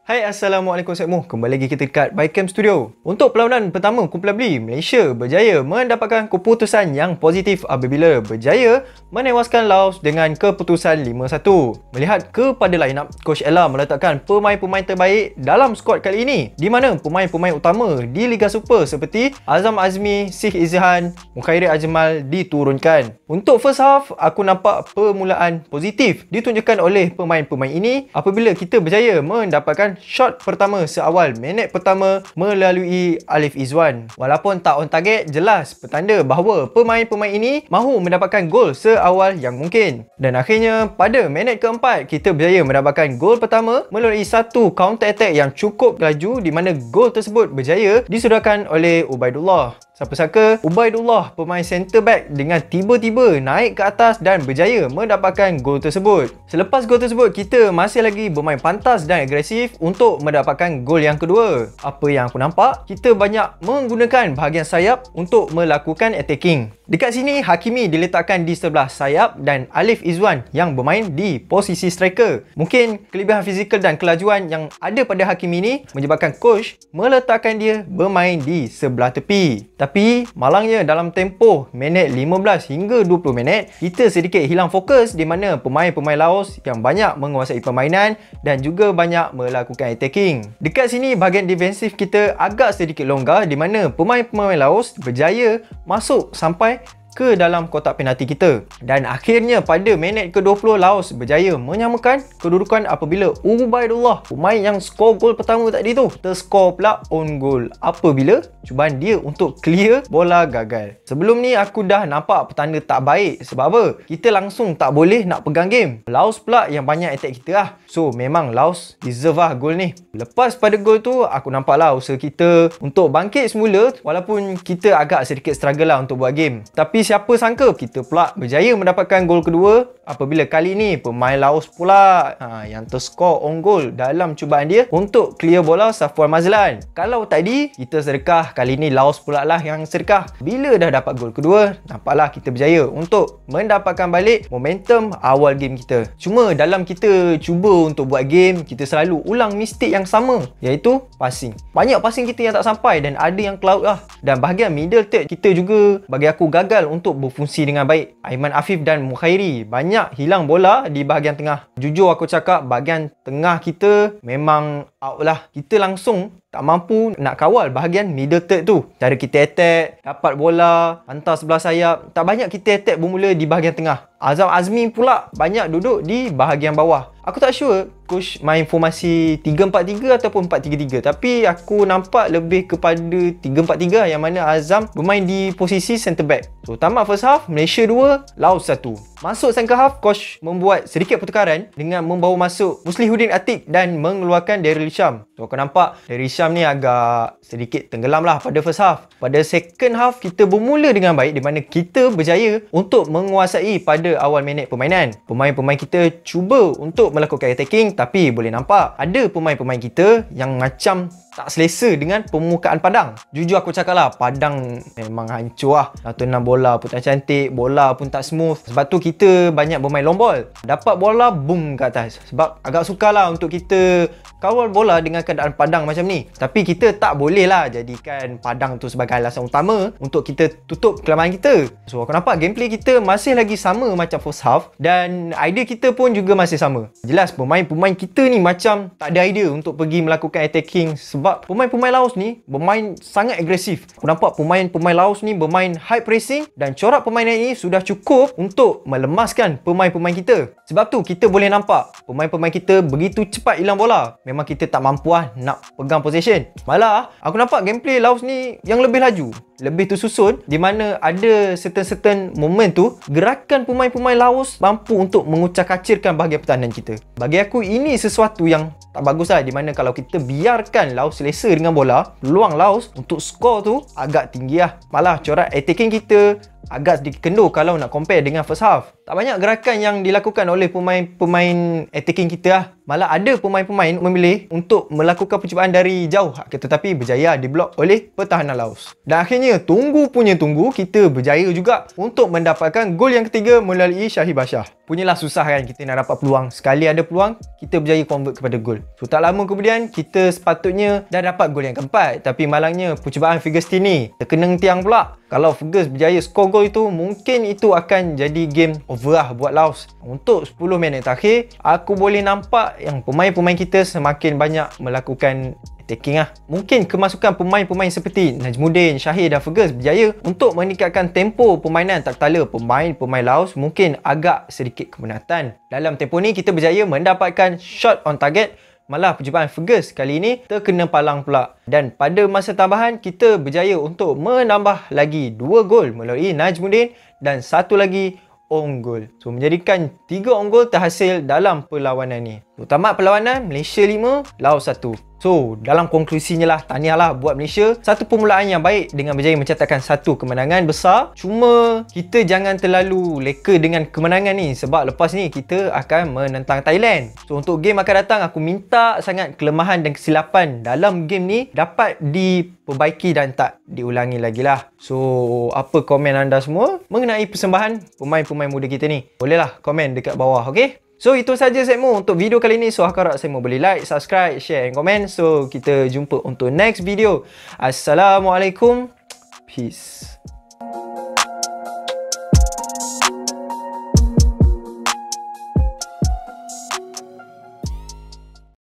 Hai, Assalamualaikum semua. Kembali lagi kita dekat Bycam Studio. Untuk perlawanan pertama kumpulan B, Malaysia berjaya mendapatkan keputusan yang positif apabila berjaya menewaskan Laos dengan keputusan 5-1. Melihat kepada line-up, Coach Ella meletakkan pemain-pemain terbaik dalam skuad kali ini, di mana pemain-pemain utama di Liga Super seperti Azam Azmi, Syekh Izhan, Mukhairi Ajmal diturunkan. Untuk first half, aku nampak permulaan positif ditunjukkan oleh pemain-pemain ini apabila kita berjaya mendapatkan shot pertama seawal minit pertama melalui Alif Izwan. Walaupun tak on target, jelas petanda bahawa pemain-pemain ini mahu mendapatkan gol seawal yang mungkin. Dan akhirnya pada minit keempat, kita berjaya mendapatkan gol pertama melalui satu counter attack yang cukup laju, di mana gol tersebut berjaya disudakan oleh Ubaidullah. Siapa sangka Ubaidullah, pemain centre back, dengan tiba-tiba naik ke atas dan berjaya mendapatkan gol tersebut. Selepas gol tersebut, kita masih lagi bermain pantas dan agresif untuk mendapatkan gol yang kedua. Apa yang aku nampak, kita banyak menggunakan bahagian sayap untuk melakukan attacking. Dekat sini, Hakimi diletakkan di sebelah sayap dan Alif Izwan yang bermain di posisi striker. Mungkin kelebihan fizikal dan kelajuan yang ada pada Hakimi ini menyebabkan coach meletakkan dia bermain di sebelah tepi. Tapi malangnya dalam tempoh minit 15 hingga 20 minit, kita sedikit hilang fokus, di mana pemain-pemain Laos yang banyak menguasai permainan dan juga banyak melakukan attacking. Dekat sini bahagian defensif kita agak sedikit longgar, di mana pemain-pemain Laos berjaya masuk sampai ke dalam kotak penalti kita. Dan akhirnya pada minit ke-20, Laos berjaya menyamakan kedudukan apabila Ubaidullah, pemain yang skor gol pertama tadi tu, terskor pula own goal apabila cubaan dia untuk clear bola gagal. Sebelum ni aku dah nampak petanda tak baik. Sebab apa? Kita langsung tak boleh nak pegang game. Laos pula yang banyak attack kita lah. So memang Laos deserve lah gol ni. Lepas pada gol tu, aku nampak lah usaha kita untuk bangkit semula, walaupun kita agak sedikit struggle lah untuk buat game. Tapi siapa sangka kita pula berjaya mendapatkan gol kedua apabila kali ni pemain Laos pula yang terskor on goal dalam cubaan dia untuk clear bola Safwan Mazlan. Kalau tadi kita sedekah, kali ni Laos pula lah yang sedekah. Bila dah dapat gol kedua, nampaklah kita berjaya untuk mendapatkan balik momentum awal game kita. Cuma dalam kita cuba untuk buat game, kita selalu ulang mistik yang sama, iaitu passing. Banyak passing kita yang tak sampai dan ada yang cloud lah. Dan bahagian middle third kita juga bagi aku gagal untuk berfungsi dengan baik. Aiman Afif dan Mukhairi banyak hilang bola di bahagian tengah. Jujur aku cakap, bahagian tengah kita memang out lah. Kita langsung tak mampu nak kawal bahagian middle third tu. Cara kita attack, dapat bola, hantar sebelah sayap, tak banyak kita attack bermula di bahagian tengah. Azam Azmi pula banyak duduk di bahagian bawah. Aku tak sure coach main formasi 3-4-3 ataupun 4-3-3, tapi aku nampak lebih kepada 3-4-3, yang mana Azam bermain di posisi centre back. So tamat first half, Malaysia 2, Laos 1. Masuk second half, coach membuat sedikit pertukaran dengan membawa masuk Muslihuddin Atiq dan mengeluarkan Daryl Hisham. So aku nampak Daryl Hisham ni agak sedikit tenggelam lah pada first half. Pada second half, kita bermula dengan baik, di mana kita berjaya untuk menguasai pada awal minit permainan. Pemain-pemain kita cuba untuk melakukan attacking, tapi boleh nampak ada pemain-pemain kita yang macam tak selesa dengan permukaan padang. Jujur aku cakap lah, padang memang hancur lah. Nak tenang bola pun tak cantik, bola pun tak smooth. Sebab tu kita banyak bermain long ball. Dapat bola, boom ke atas. Sebab agak sukar lah untuk kita kawal bola dengan keadaan padang macam ni. Tapi kita tak boleh lah jadikan padang tu sebagai alasan utama untuk kita tutup kelemahan kita. So aku nampak gameplay kita masih lagi sama macam first half, dan idea kita pun juga masih sama. Jelas pemain-pemain kita ni macam tak ada idea untuk pergi melakukan attacking, sebab pemain-pemain Laos ni bermain sangat agresif. Aku nampak pemain-pemain Laos ni bermain high pressing, dan corak permainan ini sudah cukup untuk melemaskan pemain-pemain kita. Sebab tu kita boleh nampak pemain-pemain kita begitu cepat hilang bola. Memang kita tak mampu lah nak pegang possession. Malah aku nampak gameplay Laos ni yang lebih laju, lebih tersusun, di mana ada certain moment tu gerakan pemain-pemain Laos mampu untuk mengucak-kacirkan bahagian pertahanan kita. Bagi aku ini sesuatu yang tak bagus lah, di mana kalau kita biarkan Laos selesa dengan bola, peluang Laos untuk skor tu agak tinggi lah. Malah corak attacking kita agak sedikit kendur kalau nak compare dengan first half. Tak banyak gerakan yang dilakukan oleh pemain attacking kita lah. Malah ada pemain-pemain memilih untuk melakukan percubaan dari jauh, tetapi berjaya diblok oleh pertahanan Laos. Dan akhirnya tunggu punya tunggu, kita berjaya juga untuk mendapatkan gol yang ketiga melalui Syahid Bashar. punyalah susah kan kita nak dapat peluang. Sekali ada peluang, kita berjaya convert kepada gol. So tak lama kemudian, kita sepatutnya dah dapat gol yang keempat. Tapi malangnya percubaan Ferguson ni terkena tiang pula. Kalau Ferguson berjaya skor gol itu, mungkin itu akan jadi game over lah buat Laos. Untuk 10 minit terakhir, aku boleh nampak yang pemain-pemain kita semakin banyak melakukan attacking lah. Mungkin kemasukan pemain-pemain seperti Najmuddin, Shahir dan Fergus berjaya untuk meningkatkan tempo permainan, tak kala pemain-pemain Laos mungkin agak sedikit kemenatan. Dalam tempoh ni kita berjaya mendapatkan shot on target. Malah percubaan Fergus kali ini terkena palang pula. Dan pada masa tambahan kita berjaya untuk menambah lagi 2 gol melalui Najmuddin dan 1 lagi own goal. So menjadikan 3 own goal terhasil dalam perlawanan ni. Tamat perlawanan, Malaysia 5, Laos 1. So, dalam konklusinya lah, tahniahlah buat Malaysia. Satu permulaan yang baik dengan berjaya mencatatkan satu kemenangan besar. Cuma, kita jangan terlalu leka dengan kemenangan ni. Sebab lepas ni, kita akan menentang Thailand. So, untuk game akan datang, aku minta sangat kelemahan dan kesilapan dalam game ni dapat diperbaiki dan tak diulangi lagi lah. So, apa komen anda semua mengenai persembahan pemain-pemain muda kita ni? Bolehlah komen dekat bawah, okay? So, itu saja Sekmo untuk video kali ni. So, aku harap Sekmo boleh like, subscribe, share and komen. So, kita jumpa untuk next video. Assalamualaikum. Peace.